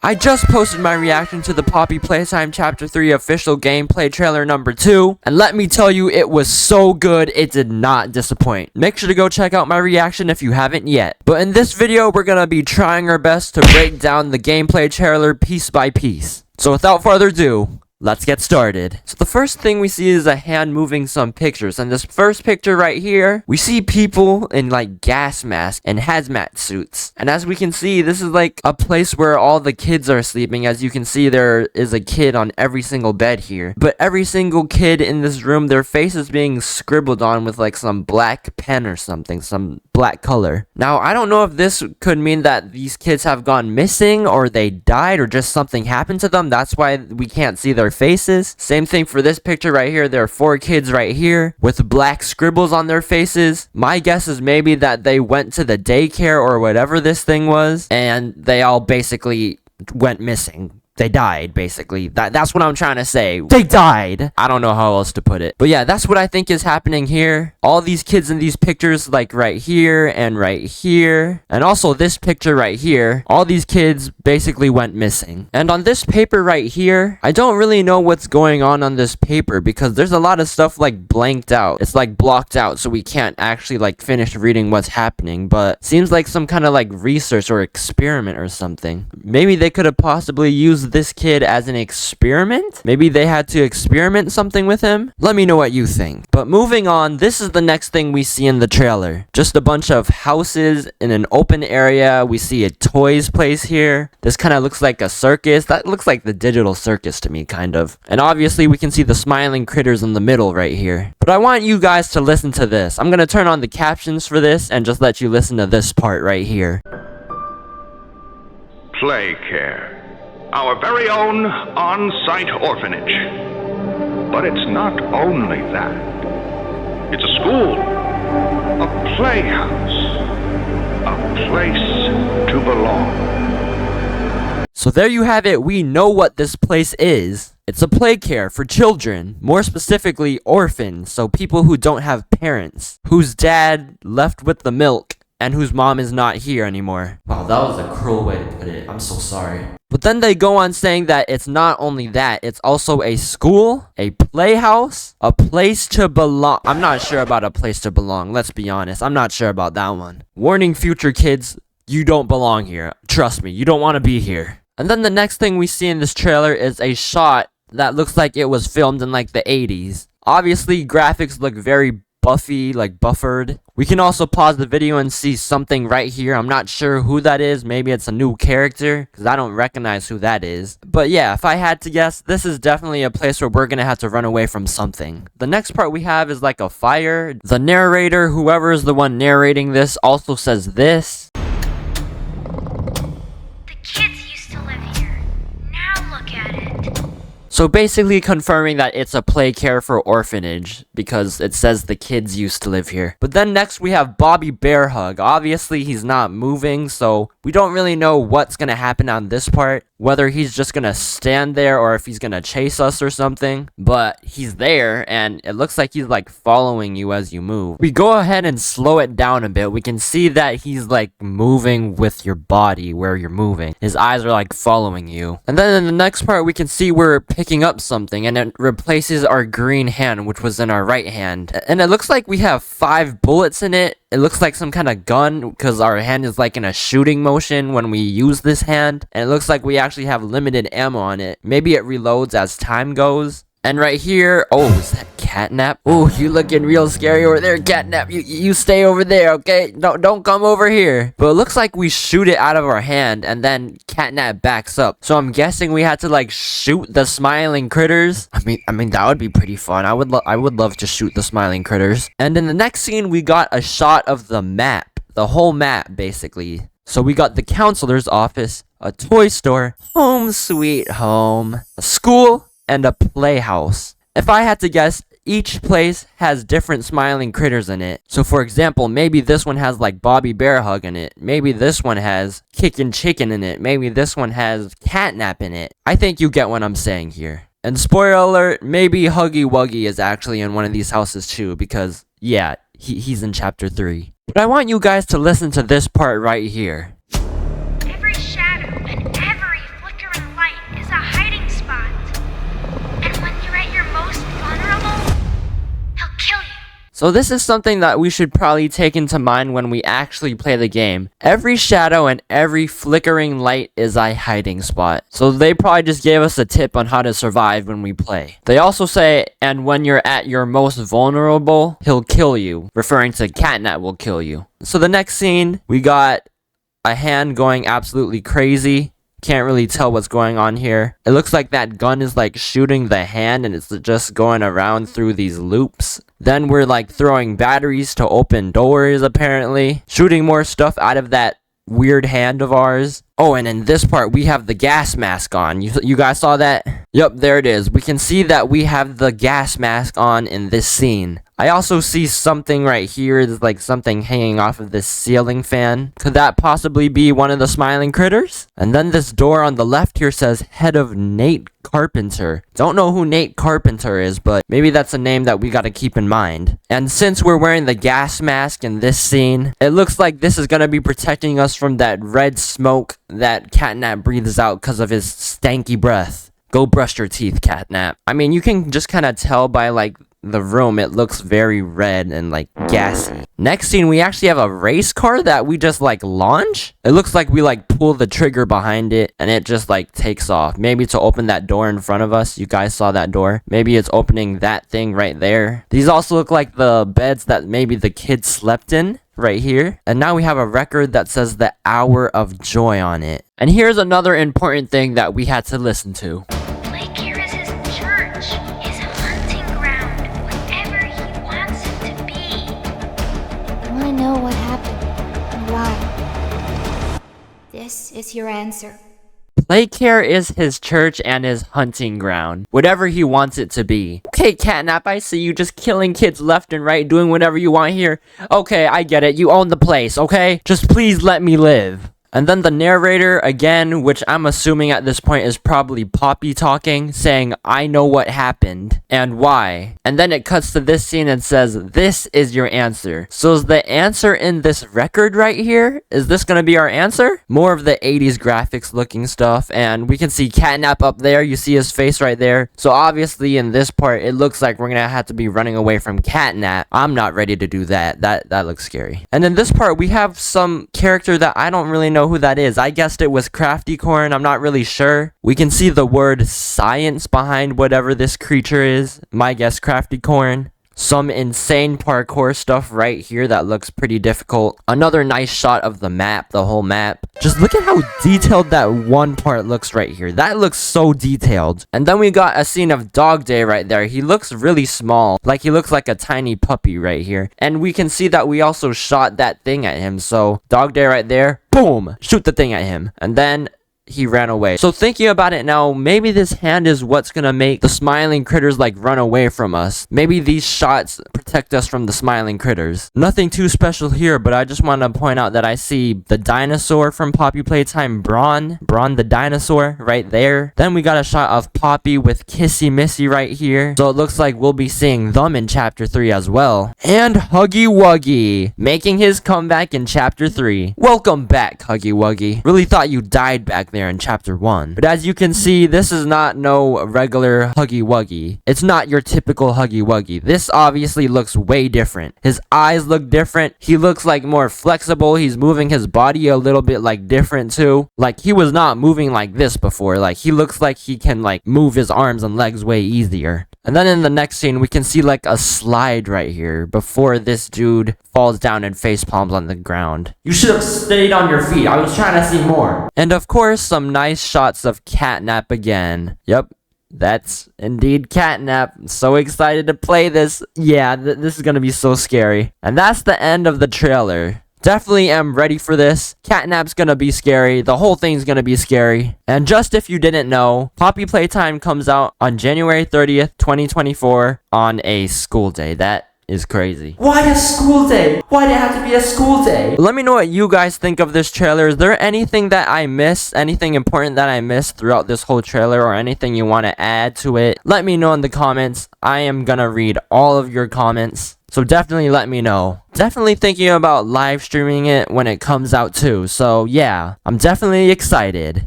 I just posted my reaction to the Poppy Playtime Chapter 3 official gameplay trailer number 2, and let me tell you, it was so good, it did not disappoint. Make sure to go check out my reaction if you haven't yet. But in this video, we're gonna be trying our best to break down the gameplay trailer piece by piece. So without further ado, let's get started. So the first thing we see is a hand moving some pictures. And this first picture right here, we see people in like gas masks and hazmat suits. And as we can see, this is like a place where all the kids are sleeping. As you can see, there is a kid on every single bed here. But every single kid in this room, their face is being scribbled on with like some black pen or something, some black color. Now, I don't know if this could mean that these kids have gone missing or they died or just something happened to them. That's why we can't see their faces. Same thing for this picture right here. There are 4 kids right here with black scribbles on their faces. My guess is maybe that they went to the daycare or whatever this thing was, and they all basically went missing. They died, basically. That's what I'm trying to say. They died! I don't know how else to put it. But yeah, that's what I think is happening here. All these kids in these pictures, like right here and right here. And also this picture right here. All these kids basically went missing. And on this paper right here, I don't really know what's going on this paper because there's a lot of stuff like blanked out. It's like blocked out, so we can't actually like finish reading what's happening. But seems like some kind of like research or experiment or something. Maybe they could have possibly used this kid as an experiment? Maybe they had to experiment something with him? Let me know what you think. But moving on, this is the next thing we see in the trailer. Just a bunch of houses in an open area. We see a toys place here. This kind of looks like a circus. That looks like the digital circus to me, kind of. And obviously we can see the smiling critters in the middle right here. But I want you guys to listen to this. I'm gonna turn on the captions for this and just let you listen to this part right here. Play Care, our very own on-site orphanage. But it's not only that. It's a school, a playhouse, a place to belong. So there you have it. We know what this place is. It's a play care for children, more specifically orphans, so people who don't have parents, whose dad left with the milk, and whose mom is not here anymore. Wow, that was a cruel way to put it. I'm so sorry. But then they go on saying that it's not only that, it's also a school, a playhouse, a place to belong. I'm not sure about a place to belong, let's be honest. I'm not sure about that one. Warning future kids, you don't belong here. Trust me, you don't want to be here. And then the next thing we see in this trailer is a shot that looks like it was filmed in like the 80s. Obviously, graphics look very buffy, like buffered. We can also pause the video and see something right here. I'm not sure who that is. Maybe it's a new character, because I don't recognize who that is. But yeah, if I had to guess, this is definitely a place where we're gonna have to run away from something. The next part we have is like a fire. The narrator, whoever is the one narrating this, also says this. The kids used to live here. Now look at it. So basically confirming that it's a play care for orphanage because it says the kids used to live here. But then next we have Bobby Bear Hug. Obviously he's not moving, so we don't really know what's gonna happen on this part. Whether he's just gonna stand there or if he's gonna chase us or something. But he's there and it looks like he's like following you as you move. We go ahead and slow it down a bit. We can see that he's like moving with your body where you're moving. His eyes are like following you. And then in the next part we can see we're picking up something and it replaces our green hand, which was in our right hand. And it looks like we have 5 bullets in it. It looks like some kind of gun because our hand is like in a shooting motion when we use this hand. And it looks like we actually have limited ammo on it. Maybe it reloads as time goes. And right here, oh, is that Catnap? Oh, you looking real scary over there, Catnap. You stay over there, okay? Don't come over here. But it looks like we shoot it out of our hand and then Catnap backs up. So I'm guessing we had to like shoot the smiling critters. I mean that would be pretty fun. I would love to shoot the smiling critters. And in the next scene, we got a shot of the map, the whole map basically. So we got the counselor's office, a toy store, home sweet home, a school, and a playhouse. If I had to guess, each place has different smiling critters in it. So for example, maybe this one has like Bobby Bear Hug in it. Maybe this one has Kickin' Chicken in it. Maybe this one has Catnap in it. I think you get what I'm saying here. And spoiler alert, maybe Huggy Wuggy is actually in one of these houses too, because yeah, he's in chapter 3. But I want you guys to listen to this part right here. Every shadow and every flicker So this is something that we should probably take into mind when we actually play the game. Every shadow and every flickering light is a hiding spot. So they probably just gave us a tip on how to survive when we play. They also say, and when you're at your most vulnerable, he'll kill you, referring to Catnap will kill you. So the next scene, we got a hand going absolutely crazy. Can't really tell what's going on here. It looks like that gun is like shooting the hand and it's just going around through these loops. Then we're like throwing batteries to open doors apparently. Shooting more stuff out of that weird hand of ours. Oh, and in this part, we have the gas mask on. You guys saw that? Yep, there it is. We can see that we have the gas mask on in this scene. I also see something right here. There's like something hanging off of this ceiling fan. Could that possibly be one of the smiling critters? And then this door on the left here says head of Nate Carpenter. Don't know who Nate Carpenter is, but maybe that's a name that we gotta keep in mind. And since we're wearing the gas mask in this scene, it looks like this is gonna be protecting us from that red smoke that Catnap breathes out because of his stanky breath. Go brush your teeth, Catnap. I mean, you can just kind of tell by like the room, it looks very red and like gassy. Next scene, we actually have a race car that we just like launch. It looks like we like pull the trigger behind it and it just like takes off. Maybe to open that door in front of us. You guys saw that door. Maybe it's opening that thing right there. These also look like the beds that maybe the kids slept in. Right here. And now we have a record that says the Hour of Joy on it. And here's another important thing that we had to listen to. Playcare is his church, his hunting ground, whatever he wants it to be. I want to know what happened and why. This is your answer. Playcare is his church and his hunting ground. Whatever he wants it to be. Okay, Catnap, I see you just killing kids left and right, doing whatever you want here. Okay, I get it. You own the place, okay? Just please let me live. And then the narrator, again, which I'm assuming at this point is probably Poppy talking, saying, I know what happened and why. And then it cuts to this scene and says, this is your answer. So is the answer in this record right here? Is this gonna be our answer? More of the 80s graphics looking stuff, and we can see Catnap up there. You see his face right there. So obviously in this part, it looks like we're gonna have to be running away from Catnap. I'm not ready to do that. That looks scary. And in this part, we have some character that I don't really know who that is. I guessed it was Crafty Corn. I'm not really sure. We can see the word science behind whatever this creature is. My guess, Crafty Corn. Some insane parkour stuff right here that looks pretty difficult. Another nice shot of the map, the whole map. Just look at how detailed that one part looks right here. That looks so detailed. And then we got a scene of Dog Day right there. He looks really small. Like he looks like a tiny puppy right here. And we can see that we also shot that thing at him. So Dog Day right there. Boom! Shoot the thing at him. And then he ran away. So thinking about it now, maybe this hand is what's gonna make the smiling critters like run away from us. Maybe these shots protect us from the smiling critters. Nothing too special here, but I just want to point out that I see the dinosaur from Poppy Playtime, Braun the dinosaur right there. Then we got a shot of Poppy with Kissy Missy right here. So it looks like we'll be seeing them in chapter 3 as well. And Huggy Wuggy making his comeback in chapter 3. Welcome back, Huggy Wuggy. Really thought you died back there in chapter 1. But as you can see, this is not no regular Huggy Wuggy. It's not your typical Huggy Wuggy. This obviously looks way different. His eyes look different. He looks like more flexible. He's moving his body a little bit like different too. Like he was not moving like this before. Like he looks like he can like move his arms and legs way easier. And then in the next scene, we can see like a slide right here before this dude falls down and face palms on the ground. You should have stayed on your feet. I was trying to see more. And of course, some nice shots of Catnap again. Yep. That's indeed Catnap. I'm so excited to play this. Yeah, this is gonna be so scary. And that's the end of the trailer. Definitely am ready for this. Catnap's gonna be scary. The whole thing's gonna be scary. And just if you didn't know, Poppy Playtime comes out on January 30th, 2024 on a school day. That is crazy. Why a school day? Why did it have to be a school day? Let me know what you guys think of this trailer. Is there anything that I missed? Anything important that I missed throughout this whole trailer, or anything you want to add to it? Let me know in the comments. I am gonna read all of your comments. So definitely let me know. Definitely thinking about live streaming it when it comes out too. So yeah, I'm definitely excited.